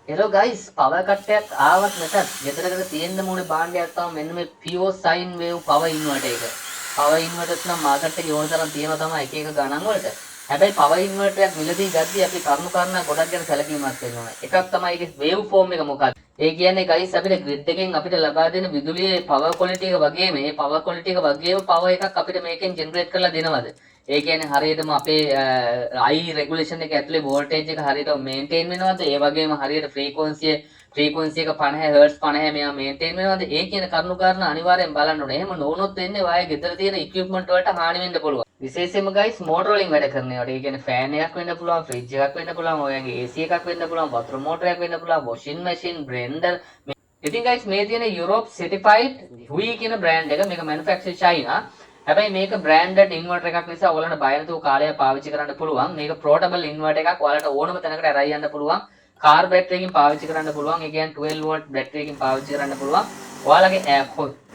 Hello guys, power cut එකක් ආවත් නැතත් ගෙදරකට තියෙන්න ඕනේ භාණ්ඩයක් තමයි මෙන්න මේ pure sine wave power inverter එක. power inverters නම් මාකට් එකේ ඕන තරම් තියෙනවා තමයි එක එක ගණන් වලට. හැබැයි power inverter එකක් මිලදී ගද්දී අපි කරුණු කාරණා ගොඩක් ගැන සැලකීමක් වෙන්න ඕනේ. එකක් තමයි ඒකේ wave form එක මොකක්ද? ඒ කියන්නේ guys අපිට grid එකෙන් අපිට ලබා දෙන විදුලියේ power quality එක වගේම මේ power quality එක වගේම power එකක් අපිට මේකෙන් generate කරලා දෙනවද? ඒ කියන්නේ හරියටම අපේ I regulation එක ඇතුලේ voltage එක හරියට maintain වෙනවද? ඒ වගේම හරියට frequency එක 50 Hz 50 මෙයා maintain වෙනවද? ඒ කියන කරුණු කාරණා අනිවාර්යෙන් බලන්න ඕනේ. එහෙම නොවුනොත් වෙන්නේ ඔයගේ ගෙදර තියෙන equipment වලට හානි වෙන්න පුළුවන්. විශේෂයෙන්ම guys motor වලින් වැඩ කරන ඒවාට. ඒ කියන්නේ fan එකක් වෙන්න පුළුවන්, fridge එකක් වෙන්න පුළුවන්, ඔයගේ AC එකක් වෙන්න පුළුවන්, වතුර motor එකක් වෙන්න පුළුවන්, washing machine, blender. ඉතින් guys මේ තියෙන Europe certified Hui කියන brand එක මේක manufacture China. හැබැයි මේක branded inverter එකක් නිසා ඔයාලට බය නැතුව කාලයක් පාවිච්චි කරන්න පුළුවන්. මේක portable inverter එකක්. ඔයාලට ඕනම තැනකට අරයි යන්න පුළුවන්. කාර් බැටරි එකකින් පාවිච්චි කරන්න පුළුවන්. ඒ කියන්නේ 12 volt බැටරි එකකින් පාවිච්චි කරන්න පුළුවන්. ඔයාලගේ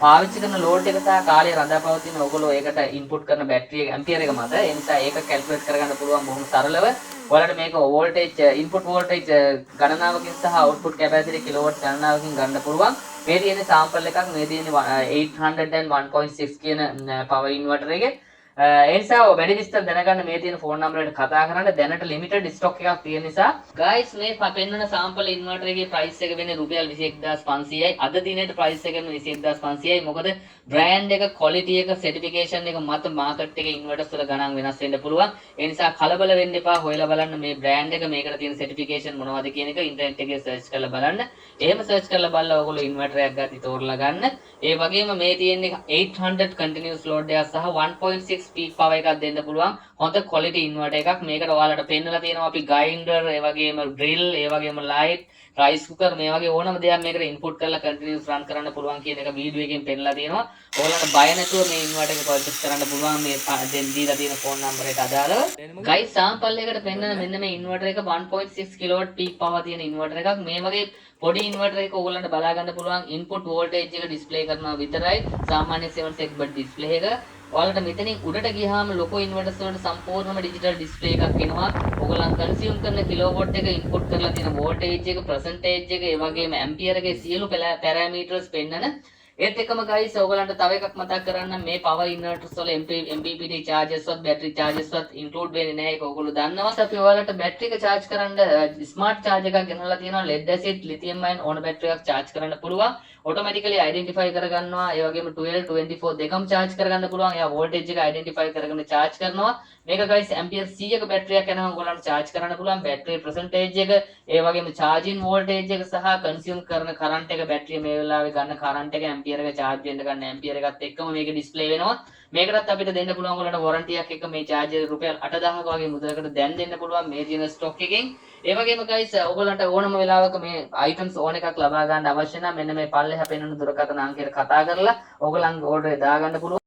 පාවිච්චි කරන load එක සහ කාලය රඳා පවතින ඕගොල්ලෝ ඒකට input කරන බැටරි එක ඇම්පියර් එක මත. ඒ නිසා ඒක calculate කරගන්න පුළුවන් බොහොම සරලව. ඔයාලට මේක voltage input voltage ගණනාවකින් සහ output capacity kilowatt ගණනාවකින් ගන්න පුළුවන්. මේ තියෙන sample එකක් මේ තියෙන 801.6 කියන power inverter එකේ. ඒ නිසා වැඩි විස්තර දැනගන්න මේ තියෙන phone number එකට කතා කරන්න. දැනට limited stock එකක් තියෙන නිසා guys මේ පෙන්නන sample inverter එකේ price එක වෙන්නේ රුපියල් 21500යි. අද දිනේට price එක වෙන්නේ 21500යි. මොකද brand එක quality එක certification එක මත market එකේ inverters වල ගණන් වෙනස් වෙන්න පුළුවන්. ඒ නිසා කලබල වෙන්න එපා. හොයලා බලන්න මේ brand එක මේකට තියෙන certification මොනවද කියන එක internet එකේ search කරලා බලන්න. එහෙම search කරලා බලලා ඔයගොල්ලෝ inverter එකක් ගatti තෝරලා ගන්න. ඒ වගේම මේ තියෙන්නේ 800 continuous load එකක් සහ 1.6 peak power එකක් දෙන්න පුළුවන්. හොඳ quality inverter එකක්. මේකට ඔයාලට පෙන්නලා තියෙනවා අපි grinder, ඒ වගේම drill, ඒ වගේම light, rice cooker මේ වගේ ඕනම දෙයක් මේකට input කරලා continuous run කරන්න පුළුවන් කියන එක වීඩියෝ එකකින් පෙන්නලා තියෙනවා. ඔයාලට බය නැතුව මේ inverter එක purchase කරන්න පුළුවන් මේ දැන් දීලා තියෙන phone number එකට අදාළව. guys sample එකකට පෙන්නන මෙන්න මේ inverter එක 1.6 kilowatt peak power තියෙන inverter එකක්. මේ වගේ පොඩි ඉන්වර්ටර් එක ඕගොල්ලන්ට බලා ගන්න පුළුවන් ඉන්පුට් වෝල්ටේජ් එක ඩිස්ප්ලේ කරනවා විතරයි. සාමාන්‍ය 7 set බඩ් ඩිස්ප්ලේ එක. ඔයාලට මෙතනින් උඩට ගියාම ලොකු ඉන්වර්ටර්ස් වලට සම්පූර්ණම ඩිජිටල් ඩිස්ප්ලේ එකක් එනවා. ඕගොල්ලන් කන්සියුම් කරන කිලෝවොට් එක ඉන්පුට් කරලා තියෙන වෝල්ටේජ් එක, පර්සන්ටේජ් එක, ඒ වගේම ඇම්පියර් එකේ සියලු පැරාමීටර්ස් පෙන්නන. ඒත් එක්කම guys ඕගොල්ලන්ට තව එකක් මතක් කරන්න මේ power inverters වල MPPT charges වත් battery charges වත් include වෙන්නේ නැහැ. ඒක ඕගොල්ලෝ දන්නවා. අපි ඔයාලට battery එක charge කරන්න smart charge එකක් ගෙනල්ලා තියෙනවා. lead acid lithium ion ඕන battery එකක් charge කරන්න පුළුවන්. automatically identify කරගන්නවා. ඒ වගේම 12 24 දෙකම charge කරගන්න පුළුවන්. එයා voltage එක identify කරගෙන charge කරනවා. මේක guys ampere 100ක battery එකක් යනවා ඔයගොල්ලන්ට charge කරන්න පුළුවන්. battery percentage එක, ඒ වගේම charging voltage එක සහ consume කරන current එක battery මේ වෙලාවේ ගන්න current එක ampere එක charge වෙන්න ගන්න ampere එකත් එක්කම මේක display වෙනවා. මේකටත් අපිට දෙන්න පුළුවන් ඔයගොල්ලන්ට warranty එකක් එක්ක මේ charger රුපියල් 8000ක වගේ මුදලකට දැන් දෙන්න පුළුවන් මේ තියෙන stock එකෙන්. ඒ වගේම guys ඔයගොල්ලන්ට ඕනම වෙලාවක මේ items ඕන එකක් ලබා ගන්න අවශ්‍ය නම් මෙන්න මේ පල්ලෙහා පෙන්වන දුරකථන අංකයට කතා කරලා ඔයගොල්ලන්ගේ order එක දාගන්න පුළුවන්.